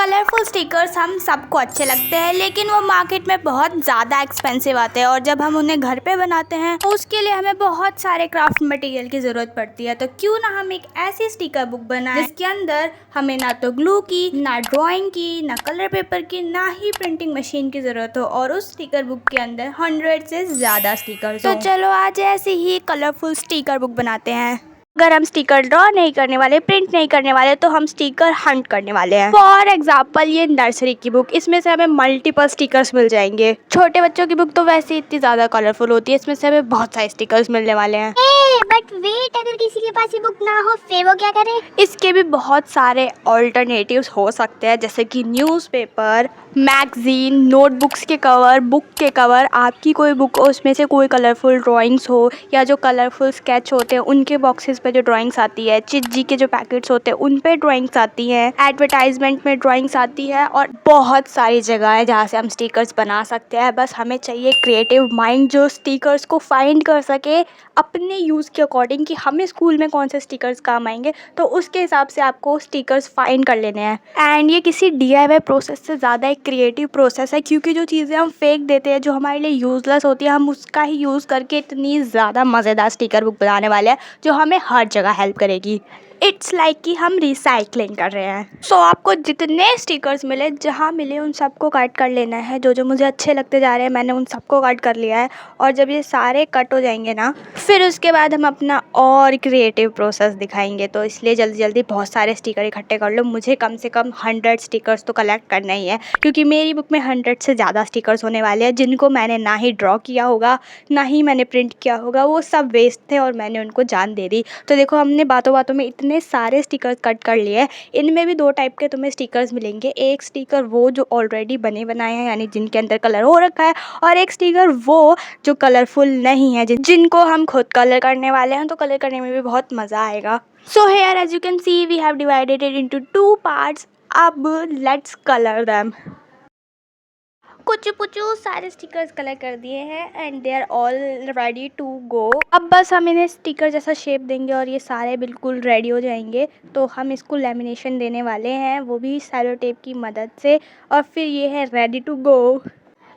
Colourful stickers हम सबको अच्छे लगते हैं, लेकिन वो मार्केट में बहुत ज़्यादा एक्सपेंसिव आते हैं और जब हम उन्हें घर पे बनाते हैं तो उसके लिए हमें बहुत सारे क्राफ्ट मटेरियल की ज़रूरत पड़ती है। तो क्यों ना हम एक ऐसी स्टिकर बुक बनाएं जिसके अंदर हमें ना तो ग्लू की, ना ड्राइंग की, ना कलर पेपर की, ना ही प्रिंटिंग मशीन की ज़रूरत हो और उस स्टिकर बुक के अंदर 100 से ज़्यादा स्टिकर्स हो। तो चलो आज ऐसी ही कलरफुल स्टिकर बुक बनाते हैं। अगर हम स्टिकर ड्रॉ नहीं करने वाले, प्रिंट नहीं करने वाले, तो हम स्टिकर हंट करने वाले हैं। फॉर एग्जाम्पल ये नर्सरी की बुक, इसमें से हमें मल्टीपल स्टिकर्स मिल जाएंगे। छोटे बच्चों की बुक तो वैसे इतनी ज्यादा कलरफुल होती है, इसमें से हमें बहुत सारे स्टिकर्स मिलने वाले हैं। बट वेट, अगर किसी के पास ये बुक ना हो फिर वो क्या करे? इसके भी बहुत सारे ऑल्टरनेटिव्स हो सकते हैं, जैसे कि न्यूज़पेपर, मैगजीन, नोटबुक्स के कवर, बुक के कवर। आपकी कोई बुक हो उसमें से कोई कलरफुल ड्राइंग्स हो या जो कलरफुल स्केच होते हैं उनके बॉक्सेस पे जो ड्राइंग्स आती है, चिज्जी के जो पैकेट्स होते हैं उन पे ड्राइंग्स आती हैं, एडवर्टाइजमेंट में ड्राइंग्स आती है और बहुत सारी जगह है जहाँ से हम स्टिकर्स बना सकते हैं। बस हमें चाहिए क्रिएटिव माइंड जो स्टिकर्स को फाइंड कर सके अपने यूज़ के अकॉर्डिंग कि हमें स्कूल में कौन से स्टिकर्स काम आएंगे, तो उसके हिसाब से आपको स्टिकर्स फाइंड कर लेने हैं। एंड ये किसी DIY प्रोसेस से ज़्यादा एक क्रिएटिव प्रोसेस है, क्योंकि जो चीज़ें हम फेंक देते हैं, जो हमारे लिए यूज़लेस होती है, हम उसका ही यूज़ करके इतनी ज़्यादा मज़ेदार स्टिकर बुक बनाने वाले हैं जो हमें हर जगह हेल्प करेगी। इट्स लाइक कि हम रिसाइकलिंग कर रहे हैं। सो आपको जितने स्टिकर्स मिले, जहाँ मिले उन सबको कट कर लेना है। जो जो मुझे अच्छे लगते जा रहे हैं मैंने उन सबको कट कर लिया है। और जब ये सारे कट हो जाएंगे ना, फिर उसके बाद हम अपना और क्रिएटिव प्रोसेस दिखाएंगे। तो इसलिए जल्दी जल्दी बहुत सारे स्टिकर इकट्ठे कर लो। मुझे कम से कम 100 स्टिकर्स तो कलेक्ट करना ही है, क्योंकि मेरी बुक में 100 से ज़्यादा स्टिकर्स होने वाले हैं जिनको मैंने ना ही ड्रॉ किया होगा, ना ही मैंने प्रिंट किया होगा। वो सब वेस्ट थे और मैंने उनको जान दे दी। तो देखो, हमने बातों बातों में इतने सारे स्टिकर्स कट कर लिए हैं। इनमें भी 2 टाइप के तुम्हें स्टिकर्स मिलेंगे। एक स्टिकर वो जो ऑलरेडी बने बनाए हैं, यानी जिनके अंदर कलर हो रखा है, और एक स्टिकर वो जो कलरफुल नहीं है, जिनको हम खुद कलर करने वाले हैं। तो कलर करने में भी बहुत मज़ा आएगा। So here as you can see we have divided it into 2 parts. अब लेट्स कलर देम। कुछ पुचू सारे स्टिकर्स कलेक्ट कर दिए हैं and they are all ready to go. अब बस हम इन्हें स्टिकर जैसा शेप देंगे और ये सारे बिल्कुल रेडी हो जाएंगे। तो हम इसको लेमिनेशन देने वाले हैं, वो भी सेलो टेप की मदद से, और फिर ये है रेडी टू गो।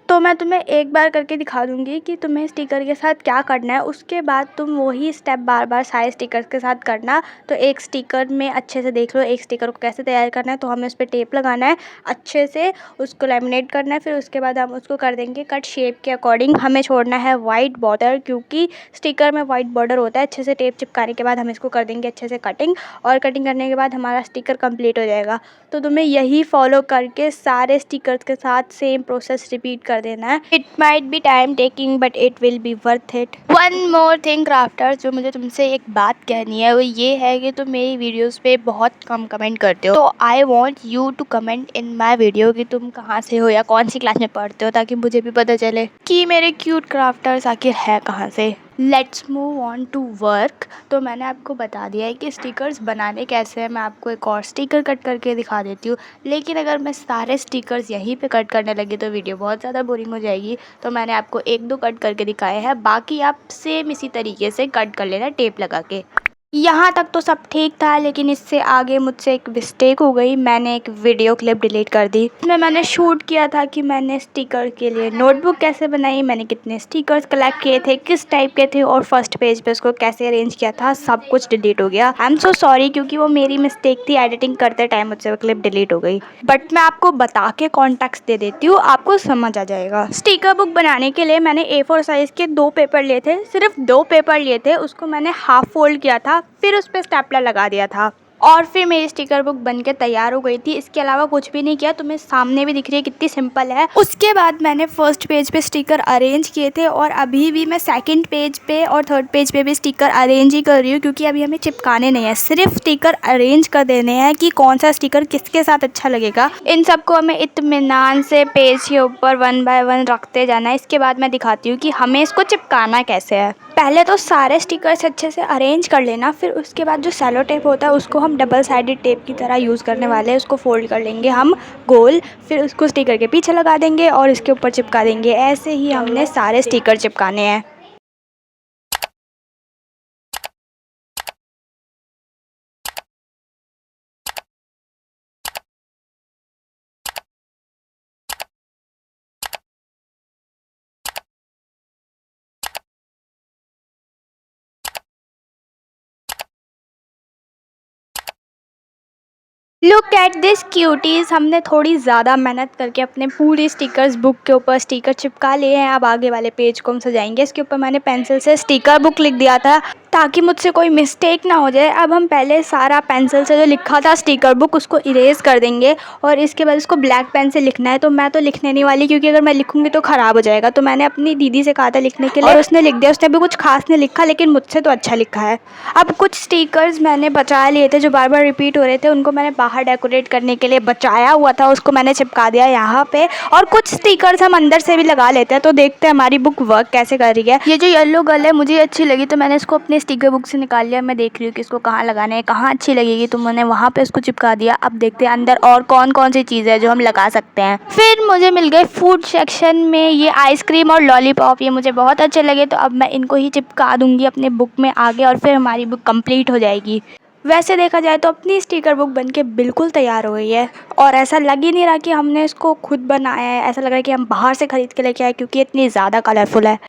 तो मैं तुम्हें एक बार करके दिखा दूंगी कि तुम्हें स्टिकर के साथ क्या करना है। उसके बाद तुम वही स्टेप बार बार सारे स्टिकर्स के साथ करना। तो एक स्टिकर में अच्छे से देख लो एक स्टिकर को कैसे तैयार करना है। तो हमें उस पर टेप लगाना है, अच्छे से उसको लेमिनेट करना है। फिर उसके बाद हम उसको कर देंगे कट शेप के अकॉर्डिंग। हमें छोड़ना है वाइट बॉर्डर, क्योंकि स्टिकर में वाइट बॉर्डर होता है। अच्छे से टेप चिपकाने के बाद हम इसको कर देंगे अच्छे से कटिंग, और कटिंग करने के बाद हमारा स्टिकर कंप्लीट हो जाएगा। तो तुम्हें यही फॉलो करके सारे स्टिकर्स के साथ सेम प्रोसेस रिपीट कर देना है। It might be time taking but it will be worth it. One more thing crafters, जो मुझे तुमसे एक बात कहनी है वो ये है कि तुम मेरी वीडियोस पे बहुत कम कमेंट करते हो। तो I want you to comment in my video कि तुम कहाँ से हो या कौन सी क्लास में पढ़ते हो, ताकि मुझे भी पता चले कि मेरे क्यूट क्राफ्टर्स आखिर है कहाँ से। Let's move on to work. तो मैंने आपको बता दिया है कि स्टिकर्स बनाने कैसे हैं। मैं आपको एक और स्टिकर कट करके दिखा देती हूँ, लेकिन अगर मैं सारे स्टिकर्स यहीं पे कट करने लगी तो वीडियो बहुत ज़्यादा बोरिंग हो जाएगी। तो मैंने आपको 1-2 कट करके दिखाए हैं, बाकी आप सेम इसी तरीके से कट कर लेना टेप लगा के। यहाँ तक तो सब ठीक था, लेकिन इससे आगे मुझसे एक मिस्टेक हो गई। मैंने एक वीडियो क्लिप डिलीट कर दी। इसमें मैंने शूट किया था कि मैंने स्टिकर के लिए नोटबुक कैसे बनाई, मैंने कितने स्टिकर्स कलेक्ट किए थे, किस टाइप के थे, और फर्स्ट पेज पे उसको कैसे अरेंज किया था। सब कुछ डिलीट हो गया। आई एम सो सॉरी, क्योंकि वो मेरी मिस्टेक थी। एडिटिंग करते टाइम मुझसे वो क्लिप डिलीट हो गई। बट मैं आपको बता के कॉन्टेक्स्ट दे देती हूँ, आपको समझ आ जाएगा। स्टिकर बुक बनाने के लिए मैंने A4 साइज़ के 2 पेपर लिए थे, सिर्फ 2 पेपर लिए थे। उसको मैंने हाफ फोल्ड किया था, फिर उस पर स्टेपलर लगा दिया था, और फिर मेरी स्टिकर बुक बनके तैयार हो गई थी। इसके अलावा कुछ भी नहीं किया। तुम्हें सामने भी दिख रही है कितनी सिंपल है। उसके बाद मैंने फर्स्ट पेज पे स्टिकर अरेंज किए थे, और अभी भी मैं सेकंड पेज पे और थर्ड पेज पे भी स्टिकर अरेंज ही कर रही हूँ, क्योंकि अभी हमें चिपकाने नहीं है, सिर्फ स्टिकर अरेंज कर देने हैं कि कौन सा स्टिकर किसके साथ अच्छा लगेगा। इन सबको हमें इत्मीनान से पेज के ऊपर 1 बाय 1 रखते जाना है। इसके बाद मैं दिखाती हूँ कि हमें इसको चिपकाना कैसे है। पहले तो सारे स्टिकर्स अच्छे से अरेंज कर लेना, फिर उसके बाद जो सेलो टेप होता है उसको हम डबल साइडेड टेप की तरह यूज़ करने वाले हैं। उसको फोल्ड कर लेंगे हम गोल, फिर उसको स्टिकर के पीछे लगा देंगे और इसके ऊपर चिपका देंगे। ऐसे ही हमने सारे स्टिकर चिपकाने हैं। Look at this cuties. हमने थोड़ी ज़्यादा मेहनत करके अपने पूरी स्टिकर्स बुक के ऊपर स्टिकर चिपका लिए हैं। अब आगे वाले पेज को हम सजाएंगे। इसके ऊपर मैंने पेंसिल से स्टिकर बुक लिख दिया था ताकि मुझसे कोई मिस्टेक ना हो जाए। अब हम पहले सारा पेंसिल से जो लिखा था स्टिकर बुक उसको इरेज़ कर देंगे और इसके बाद इसको ब्लैक पेन से लिखना है। तो मैं तो लिखने नहीं वाली क्योंकि अगर मैं लिखूँगी तो ख़राब हो जाएगा। तो मैंने अपनी दीदी से कहा था लिखने के लिए और उसने लिख दिया। उसने भी कुछ खास नहीं लिखा लेकिन मुझसे तो अच्छा लिखा है। अब कुछ स्टिकर्स मैंने बचा लिए थे जो बार बार रिपीट हो रहे थे, उनको मैंने बाहर डेकोरेट करने के लिए बचाया हुआ था, उसको मैंने चिपका दिया यहाँ पे। और कुछ स्टिकर्स हम अंदर से भी लगा लेते हैं। तो देखते हैं हमारी बुक वर्क कैसे कर रही है। ये जो येलो गर्ल है मुझे अच्छी लगी तो मैंने इसको अपने स्टिकर बुक से निकाल लिया। मैं देख रही हूँ कि इसको कहाँ लगाना है, कहाँ अच्छी लगेगी, तो मैंने वहाँ पे इसको चिपका दिया। अब देखते हैं अंदर और कौन कौन सी चीज़ है जो हम लगा सकते हैं। फिर मुझे मिल गए फूड सेक्शन में ये आइसक्रीम और लॉलीपॉप। ये मुझे बहुत अच्छे लगे तो अब मैं इनको ही चिपका दूँगी अपने बुक में आगे और फिर हमारी बुक कंप्लीट हो जाएगी। वैसे देखा जाए तो अपनी स्टिकर बुक बनके बिल्कुल तैयार हो गई है और ऐसा लग ही नहीं रहा कि हमने इसको खुद बनाया है। ऐसा लग रहा है कि हम बाहर से ख़रीद के लेके आए क्योंकि इतनी ज़्यादा कलरफुल है।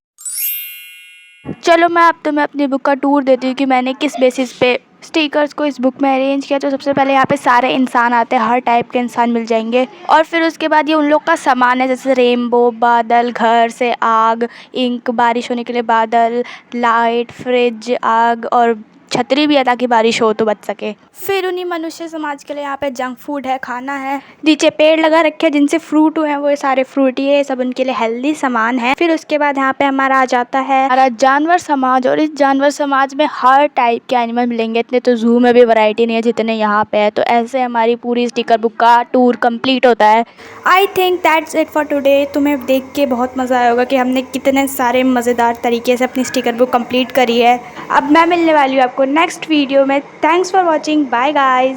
चलो मैं अब तुम्हें अपनी बुक का टूर देती हूँ कि मैंने किस बेसिस पे स्टिकर्स को इस बुक में अरेंज किया। तो सबसे पहले यहाँ पे सारे इंसान आते हैं, हर टाइप के इंसान मिल जाएंगे। और फिर उसके बाद ये उन लोग का सामान है जैसे रेनबो, बादल, घर से आग, इंक, बारिश होने के लिए बादल, लाइट, फ्रिज, आग और छतरी भी है ताकि बारिश हो तो बच सके। फिर उन्हीं मनुष्य समाज के लिए यहाँ पे जंक फूड है, खाना है। नीचे पेड़ लगा रखे हैं जिनसे फ्रूट हुए हैं, वो सारे फ्रूटी है, सब उनके लिए हेल्दी सामान है। फिर उसके बाद यहाँ पे हमारा आ जाता है हमारा जानवर समाज और इस जानवर समाज में हर टाइप के एनिमल मिलेंगे। इतने तो जू में भी वैरायटी नहीं है जितने यहाँ पे है। तो ऐसे हमारी पूरी स्टिकर बुक का टूर कंप्लीट होता है। I think that's it for today. तुम्हें देख के बहुत मज़ा आया होगा कि हमने कितने सारे मज़ेदार तरीके से अपनी स्टिकर बुक कंप्लीट करी है। अब मैं मिलने वाली हूँ आपको नेक्स्ट वीडियो में। Thanks for watching. Bye guys.